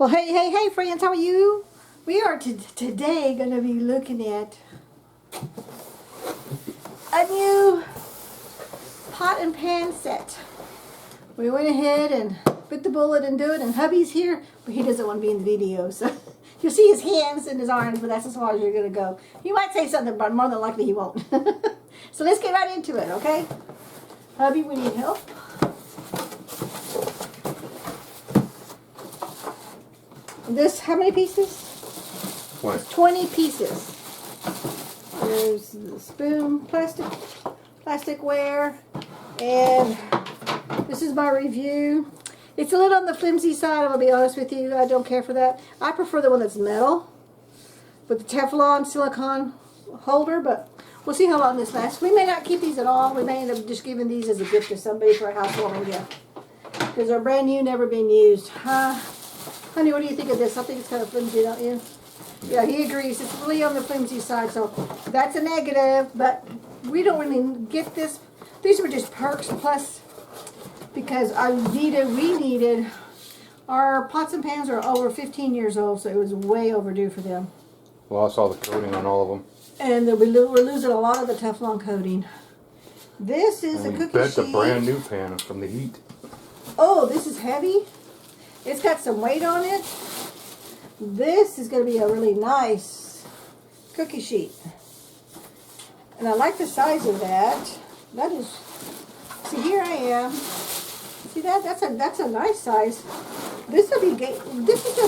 Well, hey, friends, how are you? We are today going to be looking at a new pot and pan set. We went ahead and bit the bullet and do it, and hubby's here, but he doesn't want to be in the video, so you'll see his hands and his arms, but that's as far as you're going to go. He might say something, but more than likely he won't. So let's get right into it, okay? Hubby, we need help. This, how many pieces? 20. 20 pieces. There's the spoon, plasticware, and this is my review. It's a little on the flimsy side, I'll be honest with you. I don't care for that. I prefer the one that's metal with the Teflon silicone holder, but we'll see how long this lasts. We may not keep these at all. We may end up just giving these as a gift to somebody for a housewarming gift, because they're brand new, never been used. Honey, what do you think of this? I think it's kind of flimsy, don't you? Yeah, he agrees. It's really on the flimsy side, so that's a negative, but we don't really get this. These were just perks, plus because we needed, our pots and pans are over 15 years old, so it was way overdue for them. Lost all the coating on all of them. And we're losing a lot of the Teflon coating. This is a cookie sheet. That's a brand new pan from the heat. Oh, this is heavy. It's got some weight on it. This is going to be a really nice cookie sheet. And I like the size of that. That is, see, here I am. See that? That's a nice size. This is going to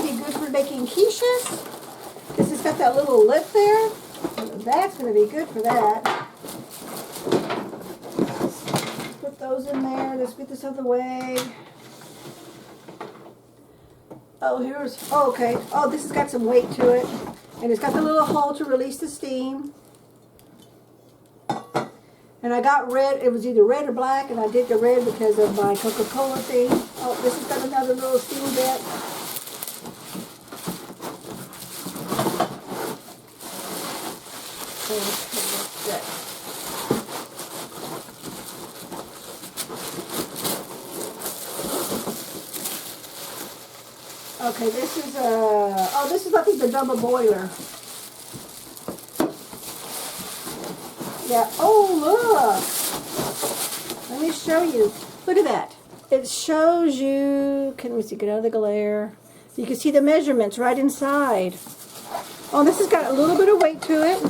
be good for making quiches. This has got that little lip there. That's going to be good for that. Put those in there. Let's get this out of the way. Oh, okay. Oh, this has got some weight to it. And it's got the little hole to release the steam. And I got red. It was either red or black, and I did the red because of my Coca-Cola thing. Oh, this has got another little steam bit. Okay, this is this is I think the double boiler. Yeah. Oh, look. Let me show you. Look at that. It shows you. Can we see? Get out of the glare. You can see the measurements right inside. Oh, this has got a little bit of weight to it.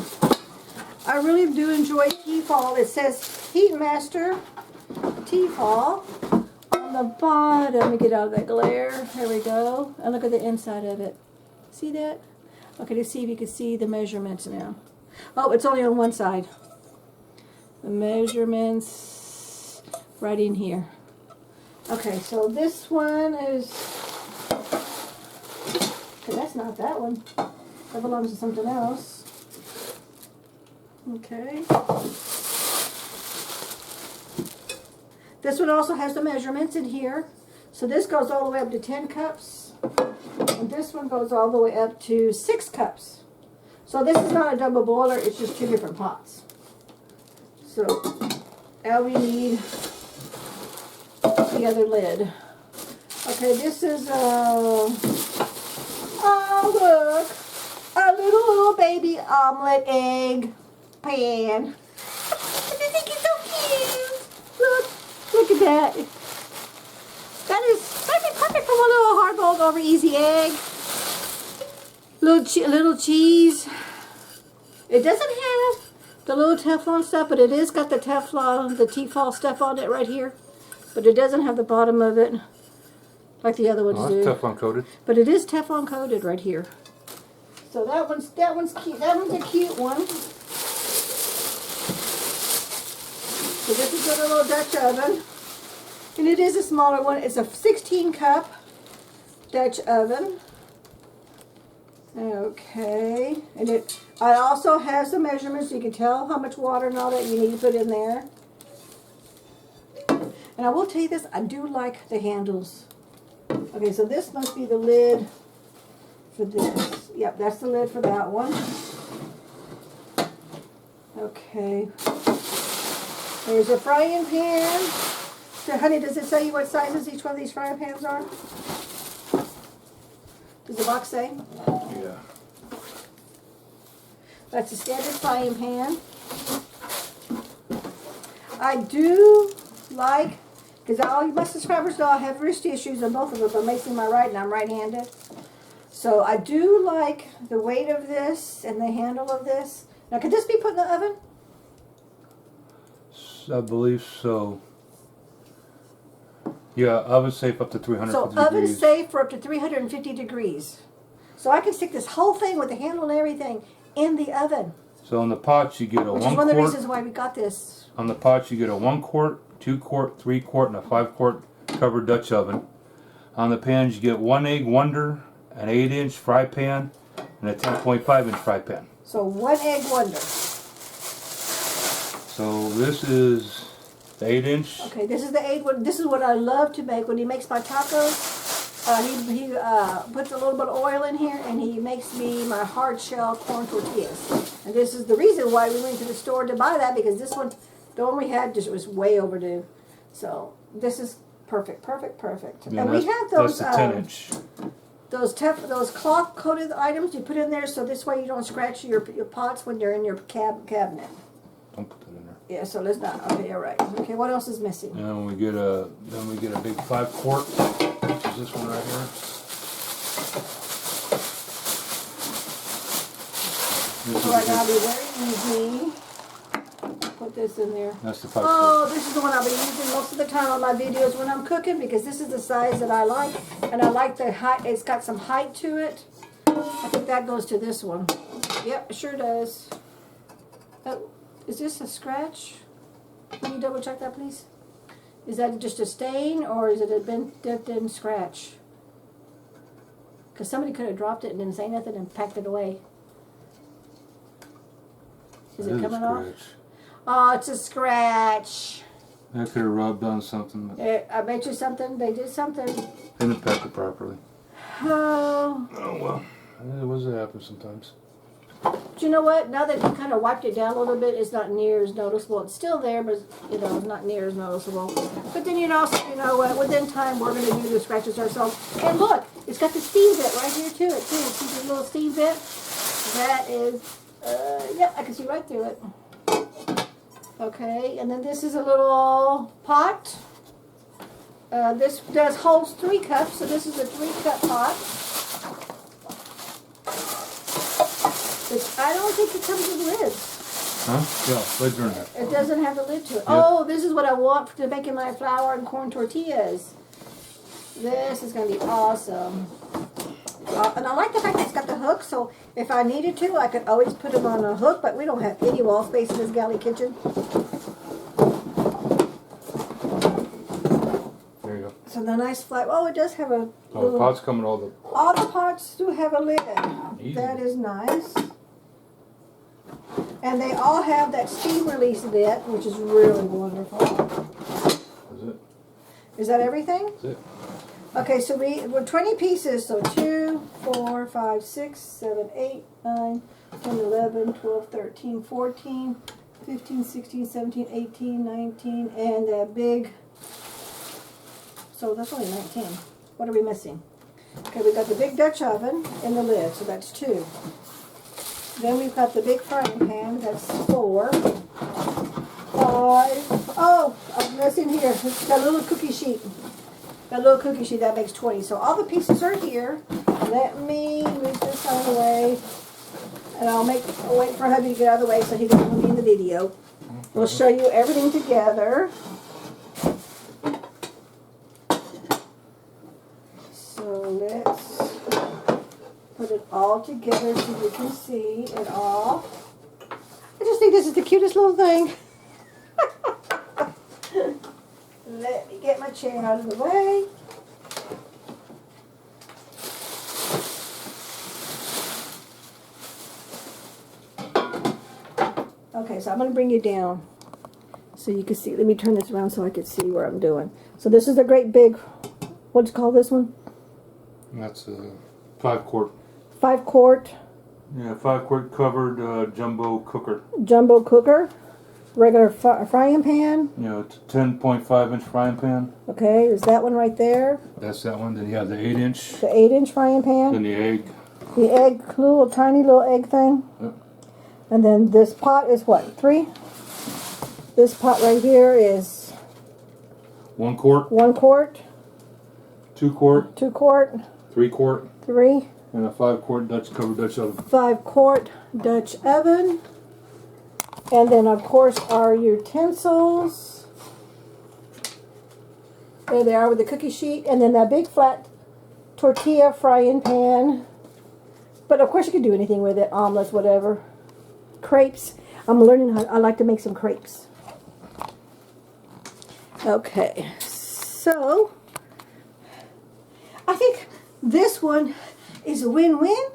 I really do enjoy T-fal. It says Heat Master T-fal. On the bottom, let me get out of that glare. There we go. And look at the inside of it. See that? Okay, let's see if you can see the measurements now. Oh, it's only on one side. The measurements right in here. Okay, so this one is, okay, that's not that one. That belongs to something else. Okay. This one also has the measurements in here. So this goes all the way up to 10 cups. And this one goes all the way up to 6 cups. So this is not a double boiler, it's just 2 different pots. So now we need the other lid. Okay, this is oh look, a little baby omelet egg pan. I think it's so cute. Look at that. That'd be perfect for one little hard-boiled over easy egg. Little cheese. It doesn't have the little Teflon stuff, but it is got the Teflon, the T-fal stuff on it right here. But it doesn't have the bottom of it like the other ones do. It's Teflon coated. But it is Teflon coated right here. So that one's cute. That one's a cute one. So this is a little Dutch oven. And it is a smaller one. It's a 16-cup Dutch oven. Okay. And it also has the measurements, so you can tell how much water and all that you need to put in there. And I will tell you this, I do like the handles. Okay, so this must be the lid for this. Yep, that's the lid for that one. Okay. There's a frying pan. So, honey, does it tell you what sizes each one of these frying pans are? Does the box say? Yeah. That's a standard frying pan. I do like, because all my subscribers know I have wrist issues on both of them, but mostly my right, and I'm right-handed. So I do like the weight of this and the handle of this. Now, could this be put in the oven? I believe so. Yeah, oven safe up to 350 So degrees. oven safe for up to 350 degrees. So I can stick this whole thing with the handle and everything in the oven. So on the pots you get a Which 1 is one of the quart. reasons why we got this. On the pots you get a 1 quart, 2 quart, 3 quart, and a 5 quart covered Dutch oven. On the pans you get 1 egg wonder, an 8-inch fry pan, and a 10.5-inch fry pan. So 1 egg wonder. So this is the 8-inch. Okay, this is the 8 one. This is what I love to make. When he makes my tacos, he puts a little bit of oil in here, and he makes me my hard shell corn tortillas. And this is the reason why we went to the store to buy that, because this one, the one we had, just was way overdue. So this is perfect, perfect, perfect. Yeah, and we have those that's the 10-inch. those cloth coated items you put in there, so this way you don't scratch your pots when they're in your cabinet. Don't put that in there. Yeah, so let's not. Okay, all right. Okay, what else is missing? And then we get a big 5 quart, which is this one right here. So right now it'll be very easy. Put this in there. That's the 5 quart. Oh, this is the one I'll be using most of the time on my videos when I'm cooking, because this is the size that I like, and I like the height. It's got some height to it. I think that goes to this one. Yep, it sure does. Oh, is this a scratch? Can you double check that, please? Is that just a stain, or is it been dipped in scratch? Because somebody could have dropped it and didn't say nothing and packed it away. Is it coming off? Oh, it's a scratch. That could have rubbed on something. I bet you something. They did something. Didn't pack it properly. Oh. Oh well. It was happen sometimes. Do you know what? Now that you kind of wiped it down a little bit, it's not near as noticeable. It's still there, but you know, it's not near as noticeable. But then you know what? Within time, we're going to do the scratches ourselves. And look, it's got the steam bit right here to it too. See the little steam bit? That is, yep, I can see right through it. Okay, and then this is a little pot. This holds 3 cups, so this is a 3-cup pot. I don't think it comes with lids. Huh? Yeah, lids are in there. It doesn't have a lid to it. Yeah. Oh, this is what I want to making my flour and corn tortillas. This is going to be awesome. And I like the fact that it's got the hook, so if I needed to, I could always put them on a hook, but we don't have any wall space in this galley kitchen. There you go. So the nice flat. Oh, it does have a Oh, little, the pots come with all the. all the pots do have a lid. Easy. That is nice. And they all have that steam release bit, which is really wonderful. That's it. Is that everything? That's it. Okay, so we're 20 pieces, so 2, 4, 5, 6, 7, 8, 9, 10, 11, 12, 13, 14, 15, 16, 17, 18, 19, and that big, so that's only 19. What are we missing? Okay, we've got the big Dutch oven and the lid, so that's 2. Then we've got the big frying pan, that's 4. 5, oh, I'm missing here, it's got a little cookie sheet. Got a little cookie sheet, that makes 20. So all the pieces are here. Let me move this out of the way. And I'll wait for hubby to get out of the way so he can be in the video. We'll show you everything together. So let's put it all together so you can see it all. I just think this is the cutest little thing. Let me get my chair out of the way. Okay, so I'm going to bring you down so you can see. Let me turn this around so I can see where I'm doing. So this is a great big, what's it called, this one? That's a 5 quart. 5 quart Yeah, 5 quart covered jumbo cooker. jumbo cooker. regular frying pan. You know, it's a 10.5-inch frying pan. Okay, there's that one right there. That's that one. Then you have the 8-inch. The 8-inch frying pan. Then the egg. The egg, little tiny little egg thing. Yep. And then this pot is what, 3? This pot right here is 1 quart. 1 quart. 2 quart. 2 quart. 3 quart. 3. And a 5 quart covered Dutch oven. 5 quart Dutch oven. And then of course our utensils. There they are with the cookie sheet. And then that big flat tortilla frying pan. But of course you can do anything with it. Omelets, whatever. Crepes. I'm learning how I like to make some crepes. Okay. So I think this one is a win-win.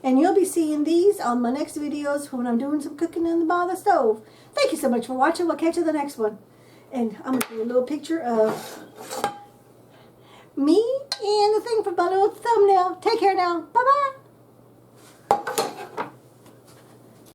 And you'll be seeing these on my next videos when I'm doing some cooking in the bottom of the stove. Thank you so much for watching. We'll catch you in the next one. And I'm going to do a little picture of me and the thing for my little thumbnail. Take care now. Bye-bye.